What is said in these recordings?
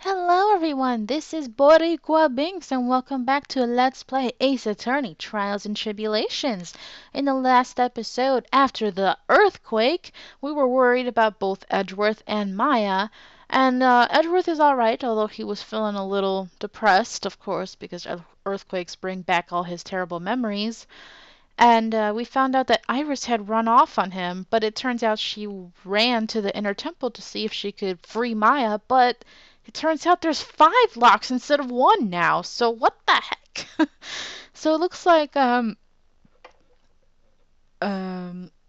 Hello everyone, this is Boricua Binks and welcome back to Let's Play Ace Attorney Trials and Tribulations. In the last episode, after the earthquake, we were worried about both Edgeworth and Maya. And Edgeworth is alright, although he was feeling a little depressed, of course, because earthquakes bring back all his terrible memories. And we found out that Iris had run off on him, but it turns out she ran to the inner temple to see if she could free Maya, but it turns out there's 5 locks instead of 1 now, so what the heck? So it looks like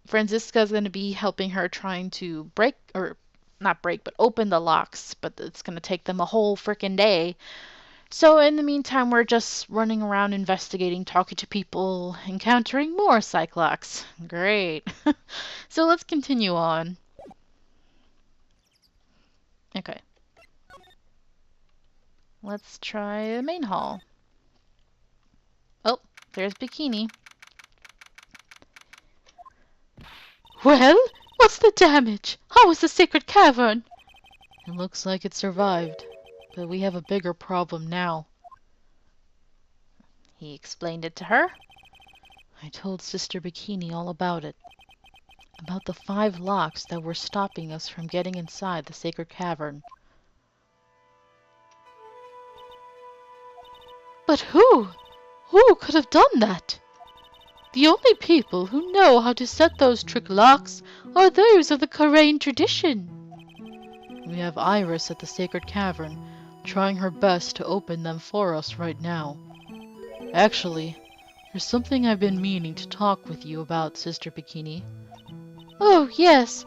Franziska's gonna be helping her trying to break, or not break, but open the locks, but it's gonna take them a whole frickin' day. So in the meantime, we're just running around investigating, talking to people, encountering more Cyclops. Great. So let's continue on. Okay. Let's try the main hall. Oh, there's Bikini. Well, what's the damage? How was the sacred cavern? It looks like it survived, but we have a bigger problem now. He explained it to her. I told Sister Bikini all about it. About the 5 locks that were stopping us from getting inside the sacred cavern. But who? Who could have done that? The only people who know how to set those trick locks are those of the Kurain tradition. We have Iris at the sacred cavern, trying her best to open them for us right now. Actually, there's something I've been meaning to talk with you about, Sister Bikini. Oh, yes.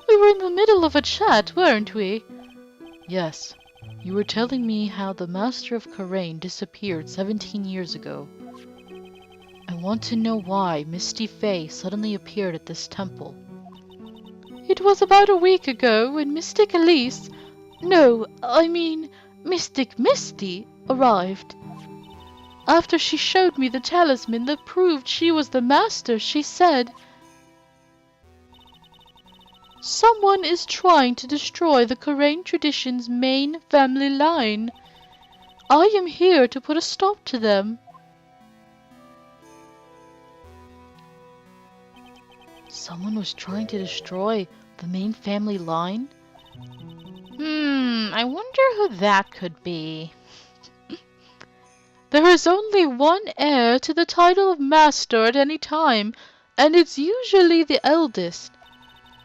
We were in the middle of a chat, weren't we? Yes. You were telling me how the Master of Kurain disappeared 17 years ago. I want to know why Misty Fae suddenly appeared at this temple. It was about a week ago when Mystic Elise, Mystic Misty, arrived. After she showed me the talisman that proved she was the Master, she said, "Someone is trying to destroy the Kurain tradition's main family line. I am here to put a stop to them." Someone was trying to destroy the main family line? I wonder who that could be. There is only one heir to the title of Master at any time, and it's usually the eldest.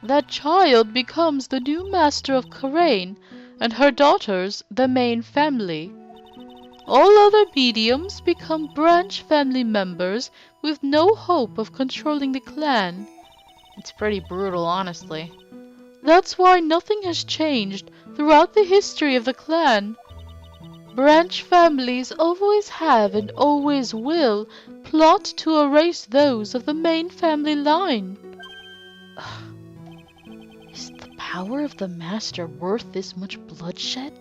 That child becomes the new Master of Kurain, and her daughters the main family. All other mediums become branch family members with no hope of controlling the clan. It's pretty brutal, honestly. That's why nothing has changed throughout the history of the clan. Branch families always have and always will plot to erase those of the main family line. Is the power of the Master worth this much bloodshed?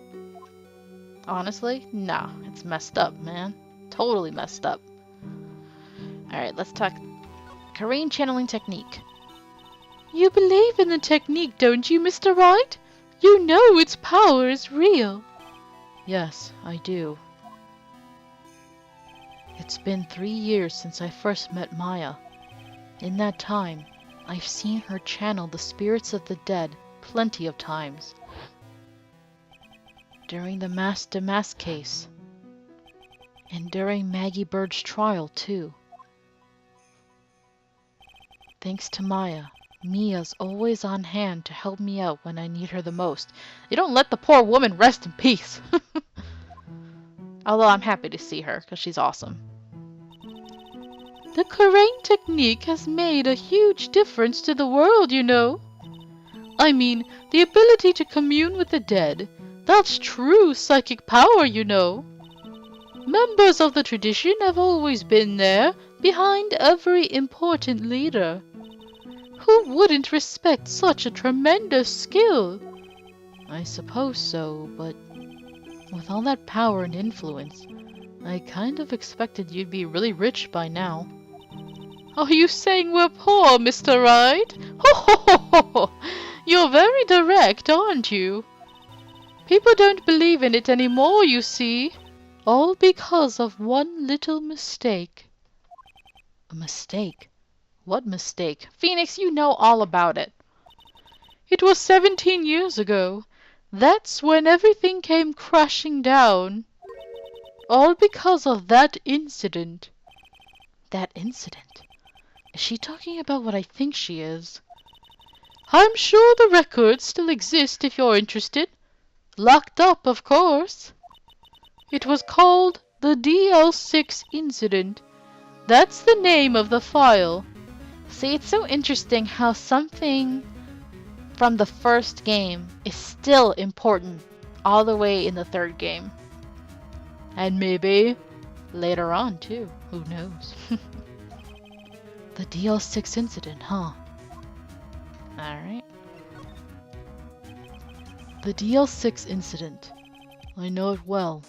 Honestly, no. It's messed up, man. Totally messed up. Alright, let's talk Kurain channeling technique. You believe in the technique, don't you, Mr. Wright? You know its power is real. Yes, I do. It's been 3 years since I first met Maya. In that time, I've seen her channel the spirits of the dead plenty of times. During the Mask case. And during Maggie Bird's trial, too. Thanks to Maya, Mia's always on hand to help me out when I need her the most. You don't let the poor woman rest in peace. Although I'm happy to see her, because she's awesome. The Kurain technique has made a huge difference to the world, you know. I mean, the ability to commune with the dead. That's true psychic power, you know. Members of the tradition have always been there, behind every important leader. Who wouldn't respect such a tremendous skill? I suppose so, but with all that power and influence, I kind of expected you'd be really rich by now. Are you saying we're poor, Mr. Wright? Ho ho ho ho! You're very direct, aren't you? People don't believe in it anymore, you see. All because of one little mistake. A mistake? What mistake? Phoenix, you know all about it. It was 17 years ago. That's when everything came crashing down. All because of that incident. That incident? Is she talking about what I think she is? I'm sure the records still exist if you're interested. Locked up, of course. It was called the DL6 incident. That's the name of the file. See, it's so interesting how something from the first game is still important all the way in the third game. And maybe later on, too. Who knows? The DL6 incident, huh? Alright. The DL6 incident. I know it well.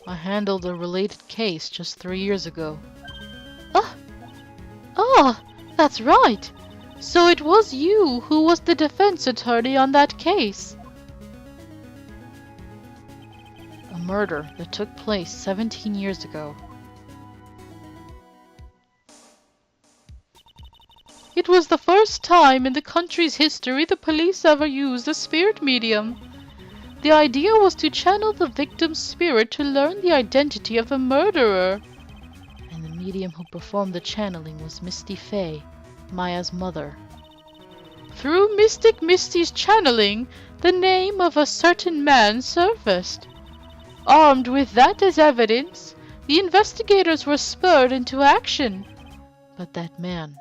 I handled a related case just 3 years ago. Ah, that's right. So it was you who was the defense attorney on that case. A murder that took place 17 years ago. It was the first time in the country's history the police ever used a spirit medium. The idea was to channel the victim's spirit to learn the identity of the murderer. And the medium who performed the channeling was Misty Faye, Maya's mother. Through Mystic Misty's channeling, the name of a certain man surfaced. Armed with that as evidence, the investigators were spurred into action. But that man,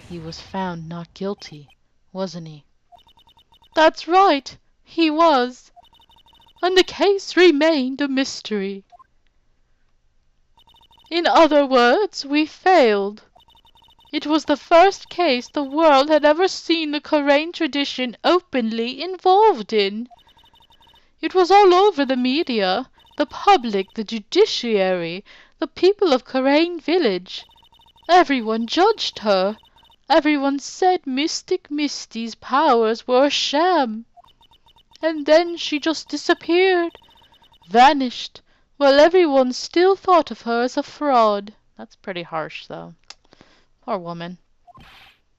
he was found not guilty, wasn't he? That's right, he was. And the case remained a mystery. In other words, we failed. It was the first case the world had ever seen the Kurain tradition openly involved in. It was all over the media, the public, the judiciary, the people of Kurain village. Everyone judged her. Everyone said Mystic Misty's powers were a sham. And then she just disappeared, vanished, while everyone still thought of her as a fraud. That's pretty harsh, though. Poor woman.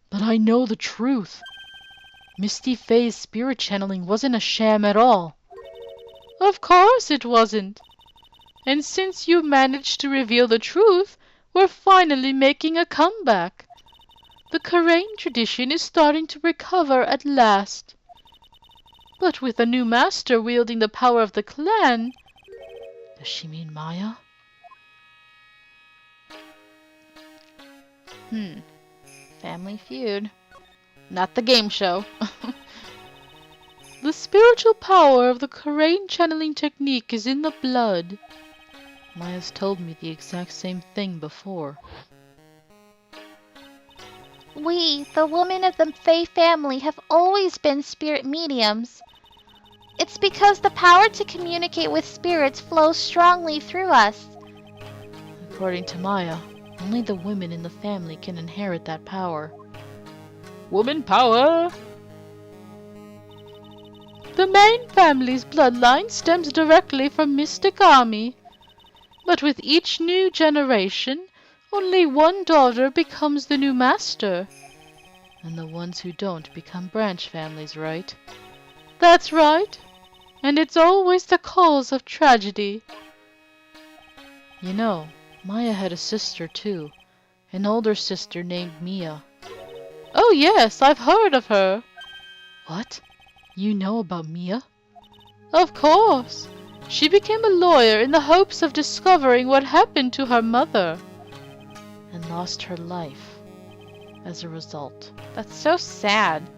But I know the truth. Misty Faye's spirit channeling wasn't a sham at all. Of course it wasn't. And since you managed to reveal the truth, we're finally making a comeback. The Kurain tradition is starting to recover at last. But with a new master wielding the power of the clan... Does she mean Maya? Family Feud. Not the game show. The spiritual power of the Kurain channeling technique is in the blood. Maya's told me the exact same thing before. We, the women of the Fae family, have always been spirit mediums. It's because the power to communicate with spirits flows strongly through us. According to Maya, only the women in the family can inherit that power. Woman power! The main family's bloodline stems directly from Mystic Army. But with each new generation, only one daughter becomes the new master. And the ones who don't become branch families, right? That's right. And it's always the cause of tragedy. You know, Maya had a sister too. An older sister named Mia. Oh yes, I've heard of her. What? You know about Mia? Of course. She became a lawyer in the hopes of discovering what happened to her mother. And lost her life as a result. That's so sad.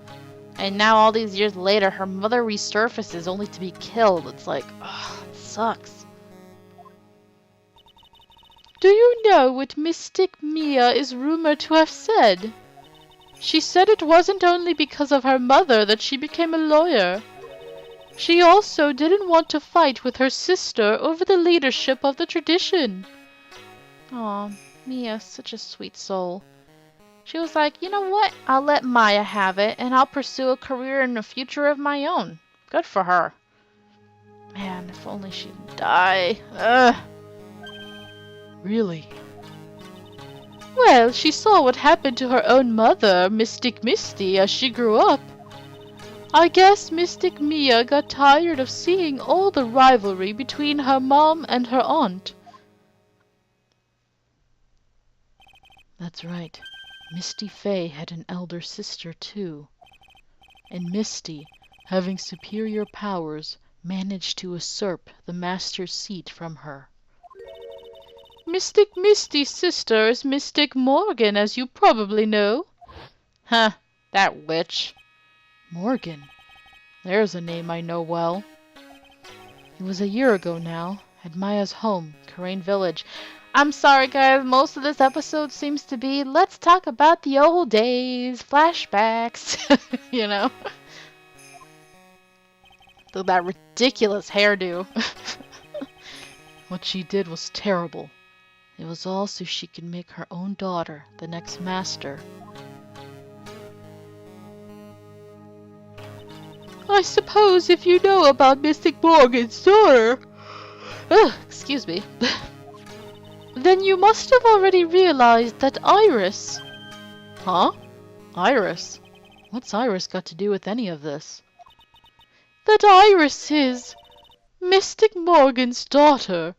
And now all these years later, her mother resurfaces only to be killed. It's like, ugh, it sucks. Do you know what Mystic Mia is rumored to have said? She said it wasn't only because of her mother that she became a lawyer. She also didn't want to fight with her sister over the leadership of the tradition. Aw, Mia's such a sweet soul. She was like, you know what? I'll let Maya have it, and I'll pursue a career and a future of my own. Good for her. Man, if only she didn't die. Ugh. Really? Well, she saw what happened to her own mother, Mystic Misty, as she grew up. I guess Mystic Mia got tired of seeing all the rivalry between her mom and her aunt. That's right. Misty Fey had an elder sister too. And Misty, having superior powers, managed to usurp the master's seat from her. Mystic Misty's sister is Mystic Morgan, as you probably know. Huh, that witch. Morgan. There's a name I know well. It was a year ago now, at Maya's home, Kurain Village. I'm sorry, guys. Most of this episode seems to be, let's talk about the old days, flashbacks, you know? That ridiculous hairdo. What she did was terrible. It was all so she could make her own daughter the next master. I suppose if you know about Mystic Morgan's daughter... Excuse me. Then you must have already realized that Iris... Huh? Iris? What's Iris got to do with any of this? That Iris is Mystic Morgan's daughter.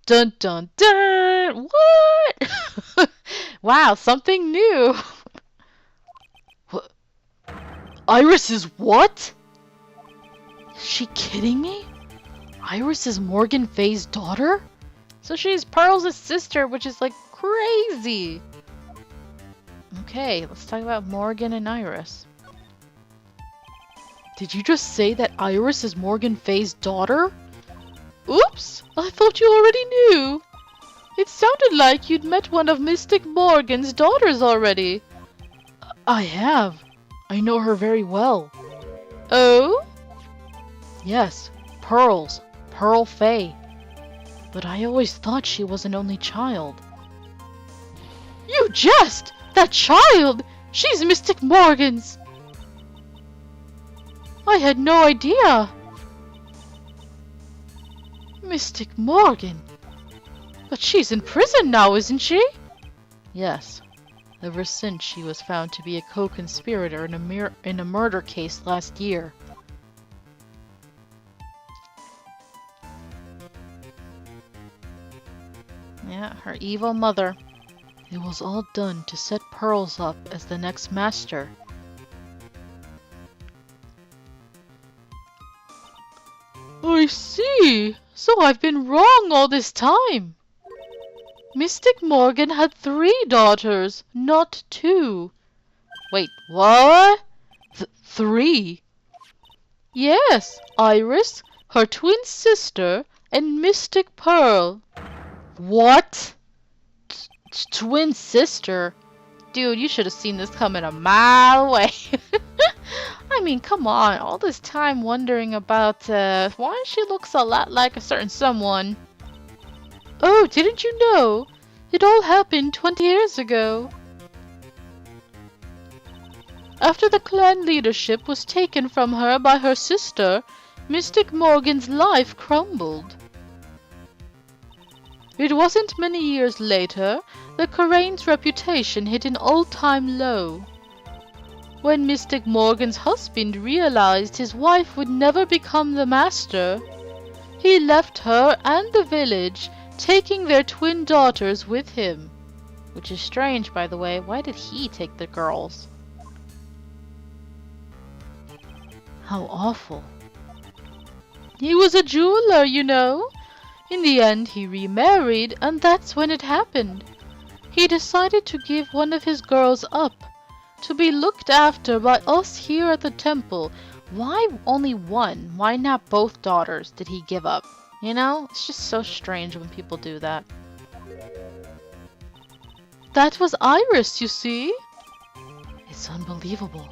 Dun dun dun! What? Wow, something new. What? Iris is what? Is she kidding me? Iris is Morgan Fey's daughter? So she's Pearl's sister, which is like crazy. Okay, let's talk about Morgan and Iris. Did you just say that Iris is Morgan Fey's daughter? Oops! I thought you already knew. It sounded like you'd met one of Mystic Morgan's daughters already. I have. I know her very well. Oh? Yes, Pearl Fey. But I always thought she was an only child. You jest! That child! She's Mystic Morgan's! I had no idea. Mystic Morgan? But she's in prison now, isn't she? Yes, ever since she was found to be a co-conspirator in a murder case last year. Yeah, her evil mother. It was all done to set Pearls up as the next master. I see. So I've been wrong all this time. Mystic Morgan had 3 daughters, not 2. Wait, what? 3? Yes, Iris, her twin sister, and Mystic Pearl. What? Twin sister? Dude, you should have seen this coming a mile away. I mean, come on, all this time wondering about why she looks a lot like a certain someone. Oh, didn't you know? It all happened 20 years ago. After the clan leadership was taken from her by her sister, Mystic Morgan's life crumbled. It wasn't many years later that Kurain's reputation hit an all-time low. When Mystic Morgan's husband realized his wife would never become the master, he left her and the village, taking their twin daughters with him. Which is strange, by the way. Why did he take the girls? How awful. He was a jeweler, you know. In the end, he remarried, and that's when it happened. He decided to give one of his girls up, to be looked after by us here at the temple. Why only one? Why not both daughters did he give up? You know, it's just so strange when people do that. That was Iris, you see? It's unbelievable.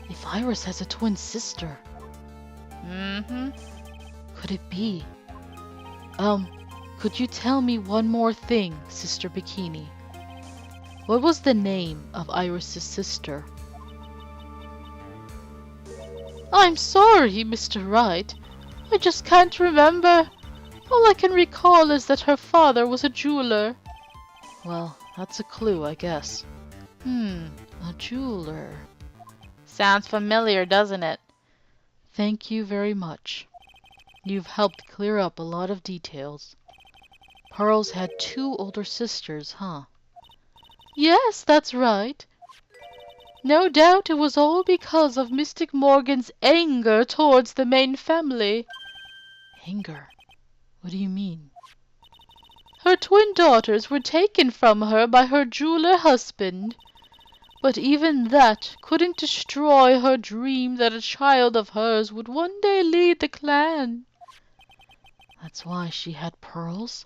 If Iris has a twin sister. Mm-hmm. Could it be? Could you tell me one more thing, Sister Bikini? What was the name of Iris's sister? I'm sorry, Mr. Wright. I just can't remember. All I can recall is that her father was a jeweler. Well, that's a clue, I guess. A jeweler. Sounds familiar, doesn't it? Thank you very much. You've helped clear up a lot of details. Pearls had 2 older sisters, huh? Yes, that's right. No doubt it was all because of Mystic Morgan's anger towards the main family. Anger? What do you mean? Her twin daughters were taken from her by her jeweler husband. But even that couldn't destroy her dream that a child of hers would one day lead the clan. That's why she had pearls?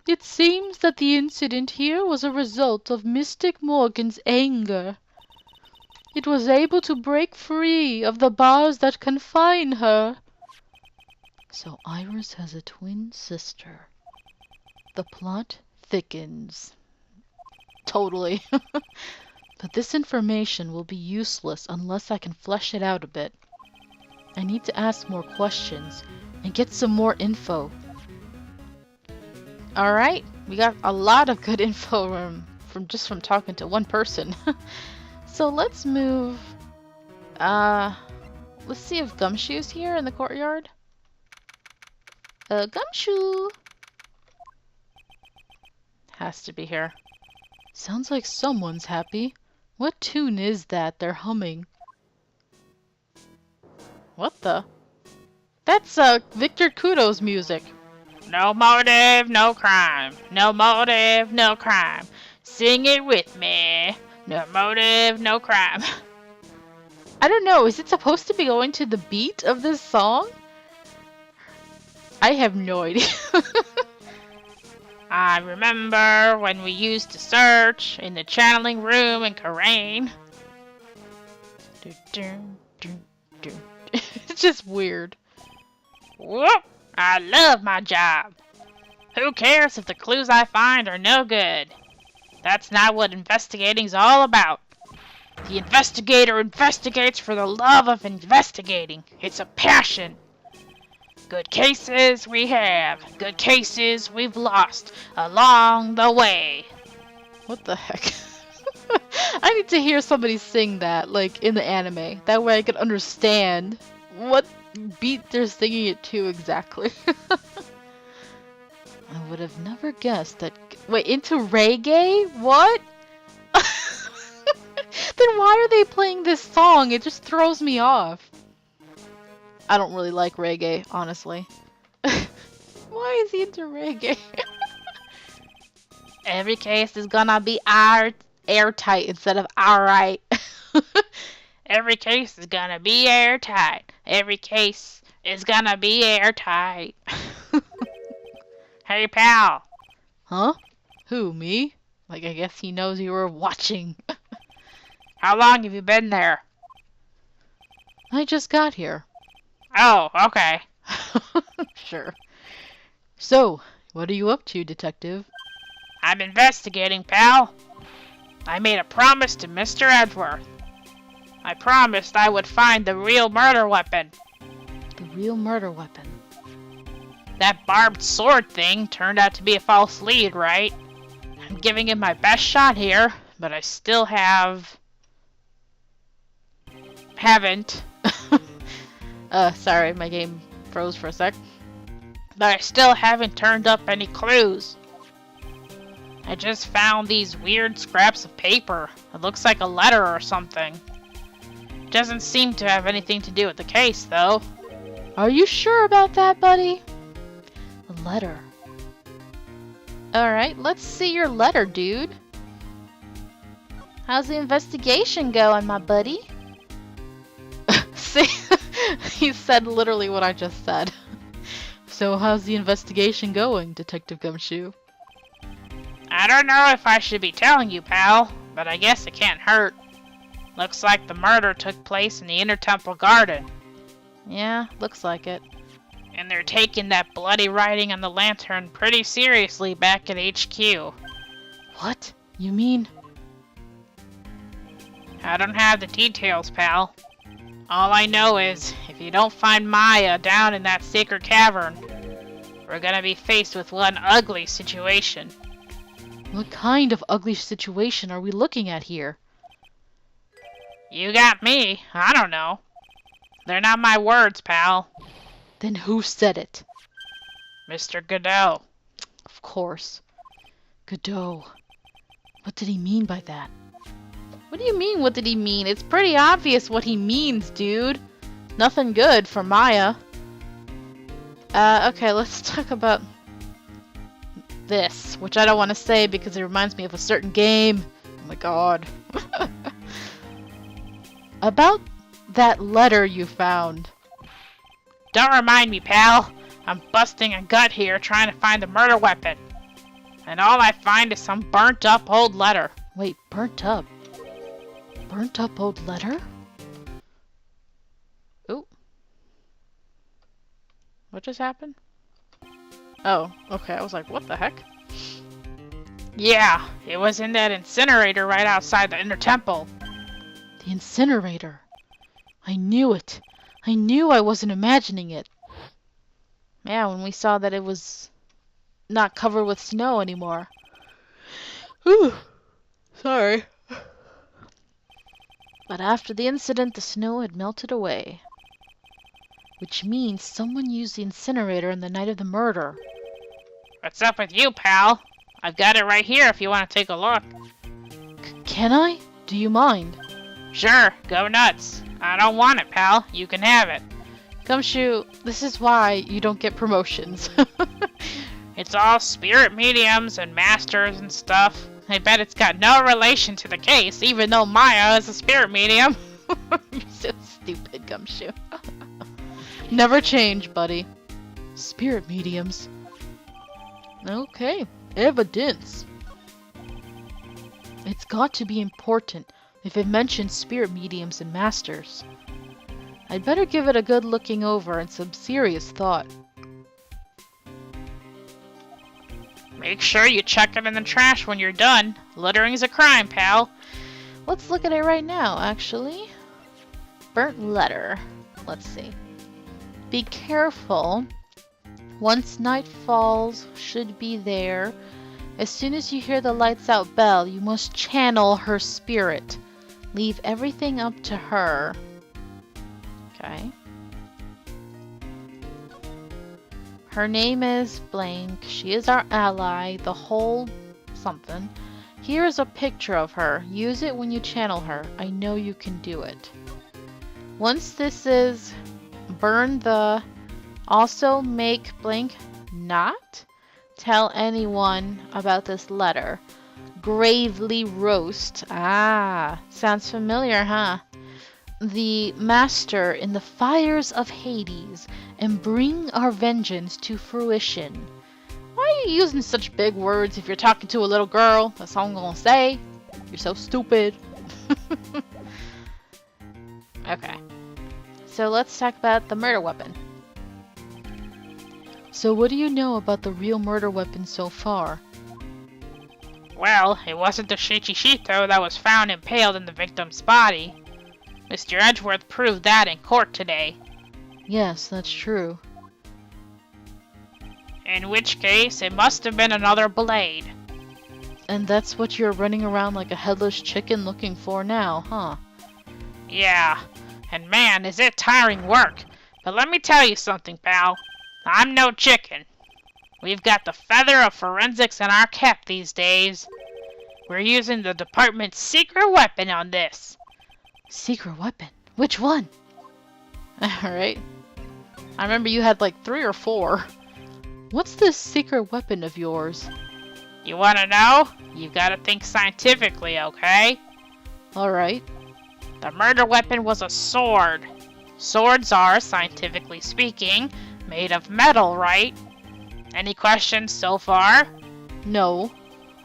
It seems that the incident here was a result of Mystic Morgan's anger. It was able to break free of the bars that confine her. So Iris has a twin sister. The plot thickens. Totally. But this information will be useless unless I can flesh it out a bit. I need to ask more questions and get some more info. Alright, we got a lot of good info from talking to one person. So let's move. Let's see if Gumshoe's here in the courtyard. Gumshoe! Has to be here. Sounds like someone's happy. What tune is that they're humming? What the? That's Victor Kudo's music. No motive, no crime. No motive, no crime. Sing it with me. No motive, no crime. I don't know, is it supposed to be going to the beat of this song? I have no idea. I remember when we used to search in the channeling room in Kurain. It's just weird. Whoop! I love my job. Who cares if the clues I find are no good? That's not what investigating's all about. The investigator investigates for the love of investigating. It's a passion. Good cases we have. Good cases we've lost along the way. What the heck? I need to hear somebody sing that, like, in the anime. That way I can understand what beat they're singing it to exactly. I would have never guessed that... Wait, into reggae? What? Then why are they playing this song? It just throws me off. I don't really like reggae, honestly. Why is he into reggae? Every case is gonna be airtight instead of alright. Every case is gonna be airtight. Every case is gonna be airtight. Hey, pal. Huh? Who, me? Like, I guess he knows you were watching. How long have you been there? I just got here. Oh, okay. Sure. So, what are you up to, detective? I'm investigating, pal. I made a promise to Mr. Edgeworth. I promised I would find the real murder weapon. The real murder weapon. That barbed sword thing turned out to be a false lead, right? I'm giving it my best shot here, but I still haven't. Sorry, my game froze for a sec. But I still haven't turned up any clues. I just found these weird scraps of paper. It looks like a letter or something. Doesn't seem to have anything to do with the case, though. Are you sure about that, buddy? A letter. Alright, let's see your letter, dude. How's the investigation going, my buddy? See? He said literally what I just said. So how's the investigation going, Detective Gumshoe? I don't know if I should be telling you, pal, but I guess it can't hurt. Looks like the murder took place in the Inner Temple Garden. Yeah, looks like it. And they're taking that bloody writing on the lantern pretty seriously back at HQ. What? You mean? I don't have the details, pal. All I know is, if you don't find Maya down in that sacred cavern, we're gonna be faced with one ugly situation. What kind of ugly situation are we looking at here? You got me. I don't know. They're not my words, pal. Then who said it? Mr. Godot. Of course. Godot. What did he mean by that? What do you mean, what did he mean? It's pretty obvious what he means, dude. Nothing good for Maya. Okay, let's talk about this, which I don't want to say because it reminds me of a certain game. Oh my god. About that letter you found. Don't remind me, pal. I'm busting a gut here trying to find the murder weapon. And all I find is some burnt up old letter. Wait, burnt up? Burnt up old letter? Ooh. What just happened? Oh, okay. I was like, what the heck? Yeah, it was in that incinerator right outside the inner temple. The incinerator. I knew it. I knew I wasn't imagining it. Yeah, when we saw that it was not covered with snow anymore. Whew. Sorry. But after the incident, the snow had melted away. Which means someone used the incinerator on the night of the murder. What's up with you, pal? I've got it right here if you want to take a look. Can I? Do you mind? Sure, go nuts. I don't want it, pal. You can have it. Gumshoe, this is why you don't get promotions. It's all spirit mediums and masters and stuff. I bet it's got no relation to the case, even though Maya is a spirit medium. You're so stupid, Gumshoe. Never change, buddy. Spirit mediums. Okay. Evidence. It's got to be important if it mentions spirit mediums and masters. I'd better give it a good looking over and some serious thought. Make sure you chuck it in the trash when you're done. Littering's a crime, pal. Let's look at it right now, actually. Burnt letter. Let's see. Be careful. Once night falls, should be there. As soon as you hear the lights out bell, you must channel her spirit. Leave everything up to her. Okay. Her name is blank. She is our ally. The whole something. Here is a picture of her. Use it when you channel her. I know you can do it. Once this is burn the also make blank not tell anyone about this letter. Gravely roast. Ah, sounds familiar, huh? The master in the fires of Hades and bring our vengeance to fruition. Why are you using such big words if you're talking to a little girl? That's all I'm gonna say. You're so stupid. Okay. So let's talk about the murder weapon. So what do you know about the real murder weapon so far? Well, it wasn't the Shichishito that was found impaled in the victim's body. Mr. Edgeworth proved that in court today. Yes, that's true. In which case, it must have been another blade. And that's what you're running around like a headless chicken looking for now, huh? Yeah, and man, is it tiring work. But let me tell you something, pal. I'm no chicken. We've got the feather of forensics in our cap these days. We're using the department's secret weapon on this. Secret weapon? Which one? Alright. I remember you had like 3 or 4. What's this secret weapon of yours? You wanna know? You gotta think scientifically, okay? Alright. The murder weapon was a sword. Swords are, scientifically speaking, made of metal, right? Any questions so far? No.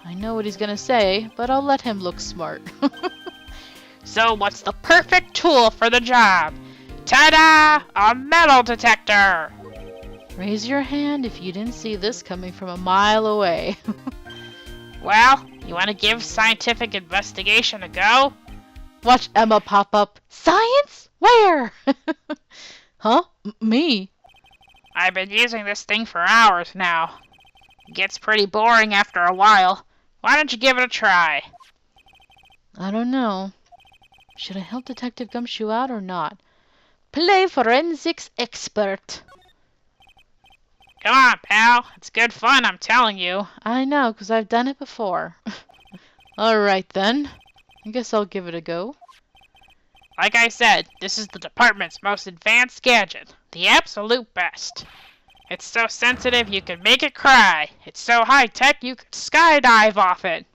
I know what he's gonna say, but I'll let him look smart. So what's the perfect tool for the job? Ta-da! A metal detector! Raise your hand if you didn't see this coming from a mile away. Well, you want to give scientific investigation a go? Watch Emma pop up. Science? Where? Huh? Me? I've been using this thing for hours now. It gets pretty boring after a while. Why don't you give it a try? I don't know. Should I help Detective Gumshoe out or not? Play forensics expert. Come on, pal. It's good fun, I'm telling you. I know, 'cause I've done it before. Alright then. I guess I'll give it a go. Like I said, this is the department's most advanced gadget. The absolute best. It's so sensitive you can make it cry. It's so high-tech you could skydive off it.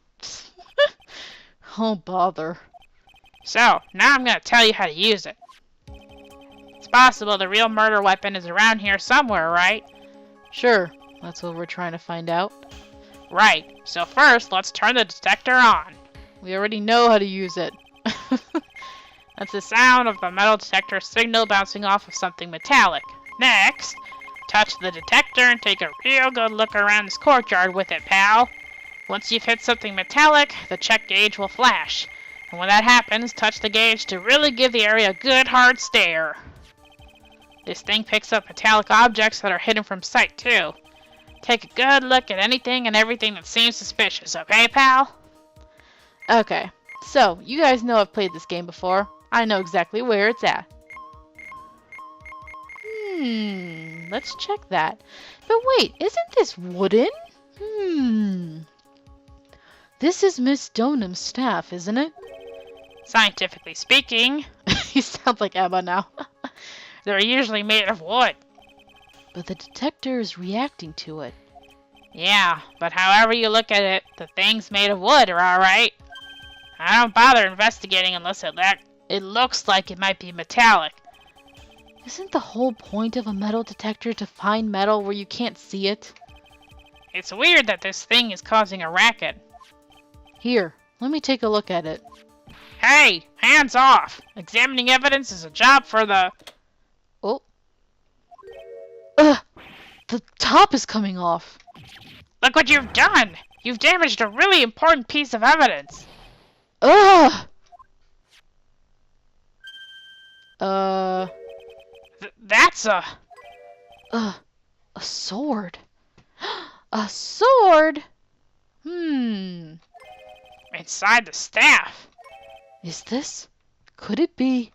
Oh, bother. So, now I'm gonna tell you how to use it. It's possible the real murder weapon is around here somewhere, right? Sure, that's what we're trying to find out. Right. So first, let's turn the detector on. We already know how to use it. That's the sound of the metal detector signal bouncing off of something metallic. Next, touch the detector and take a real good look around this courtyard with it, pal. Once you've hit something metallic, the check gauge will flash. And when that happens, touch the gauge to really give the area a good hard stare. This thing picks up metallic objects that are hidden from sight, too. Take a good look at anything and everything that seems suspicious, okay, pal? Okay, so you guys know I've played this game before. I know exactly where it's at. Let's check that. But wait, isn't this wooden? This is Miss Donham's staff, isn't it? Scientifically speaking, You sound like Emma now. they're usually made of wood. But the detector is reacting to it. Yeah, but however you look at it, the thing's made of wood are alright. I don't bother investigating unless it looks like it might be metallic. Isn't the whole point of a metal detector to find metal where you can't see it? It's weird that this thing is causing a racket. Here, let me take a look at it. Hey, hands off! Examining evidence is a job for the... Oh. Ugh! The top is coming off. Look what you've done! You've damaged a really important piece of evidence. Ugh! That's a... A sword. A sword? inside the staff. Is this? Could it be?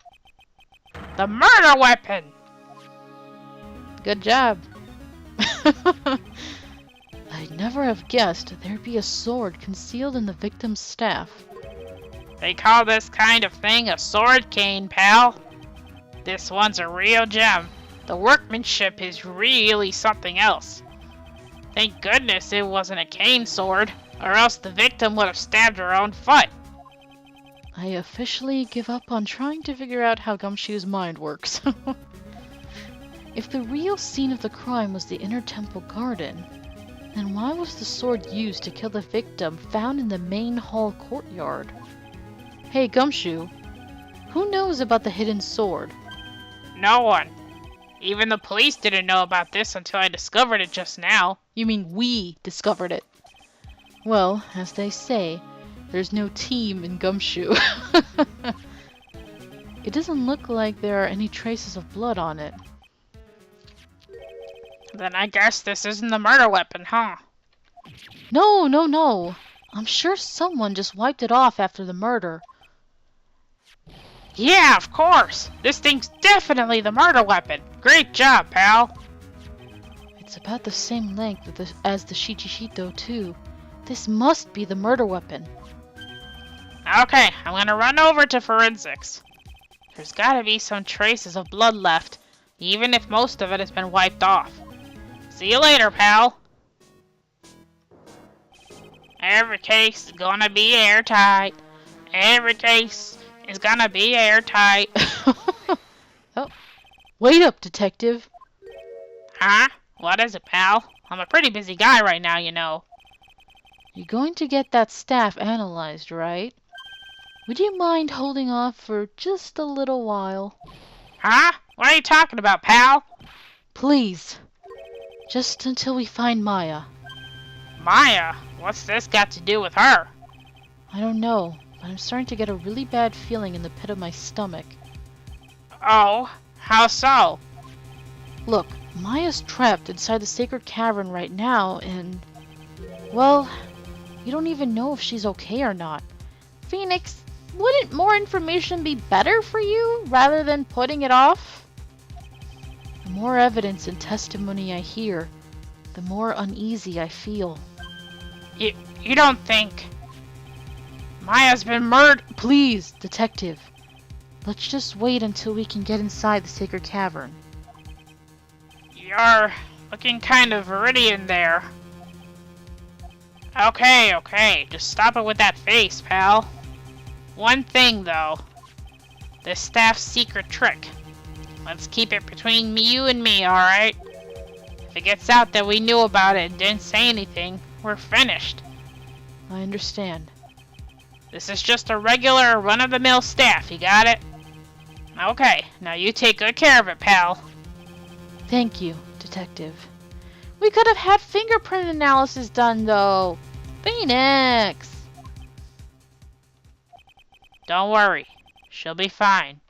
The murder weapon! Good job. I'd never have guessed there'd be a sword concealed in the victim's staff. They call this kind of thing a sword cane, pal. This one's a real gem. The workmanship is really something else. Thank goodness it wasn't a cane sword, or else the victim would have stabbed her own foot. I officially give up on trying to figure out how Gumshoe's mind works. If the real scene of the crime was the inner temple garden, then why was the sword used to kill the victim found in the main hall courtyard? Hey, Gumshoe, who knows about the hidden sword? No one. Even the police didn't know about this until I discovered it just now. You mean we discovered it? Well, as they say, there's no team in Gumshoe. It doesn't look like there are any traces of blood on it. Then I guess this isn't the murder weapon, huh? No, no, no. I'm sure someone just wiped it off after the murder. Yeah, of course! This thing's definitely the murder weapon! Great job, pal! It's about the same length as the Shichishito, too. This must be the murder weapon. Okay, I'm gonna run over to forensics. There's gotta be some traces of blood left, even if most of it has been wiped off. See you later, pal! Every case is gonna be airtight. Every case is gonna be airtight. Oh, wait up, detective. Huh? What is it, pal? I'm a pretty busy guy right now, you know. You're going to get that staff analyzed, right? Would you mind holding off for just a little while? Huh? What are you talking about, pal? Please. Just until we find Maya. Maya? What's this got to do with her? I don't know, but I'm starting to get a really bad feeling in the pit of my stomach. Oh, how so? Look, Maya's trapped inside the sacred cavern right now, and, well, you don't even know if she's okay or not. Phoenix, wouldn't more information be better for you rather than putting it off? The more evidence and testimony I hear, the more uneasy I feel. You don't think Maya's been murdered? Please, detective, let's just wait until we can get inside the sacred cavern. You're looking kind of viridian there. Okay, just stop it with that face, pal. One thing, though. This staff's secret trick. Let's keep it between you and me, alright? If it gets out that we knew about it and didn't say anything, we're finished. I understand. This is just a regular run-of-the-mill staff, you got it? Okay, now you take good care of it, pal. Thank you, detective. We could have had fingerprint analysis done, though. Phoenix! Don't worry, she'll be fine.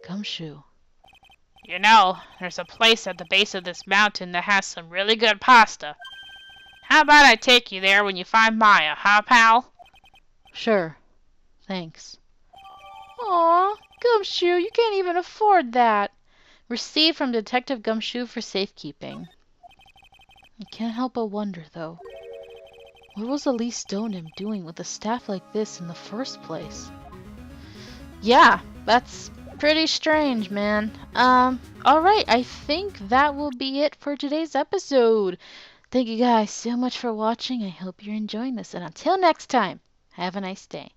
Gumshoe. You know, there's a place at the base of this mountain that has some really good pasta. How about I take you there when you find Maya, huh, pal? Sure. Thanks. Aw, Gumshoe, you can't even afford that. Received from Detective Gumshoe for safekeeping. I can't help but wonder, though. What was Elise Stoneham doing with a staff like this in the first place? Yeah, that's pretty strange, man. Alright, I think that will be it for today's episode. Thank you guys so much for watching. I hope you're enjoying this, and until next time, have a nice day.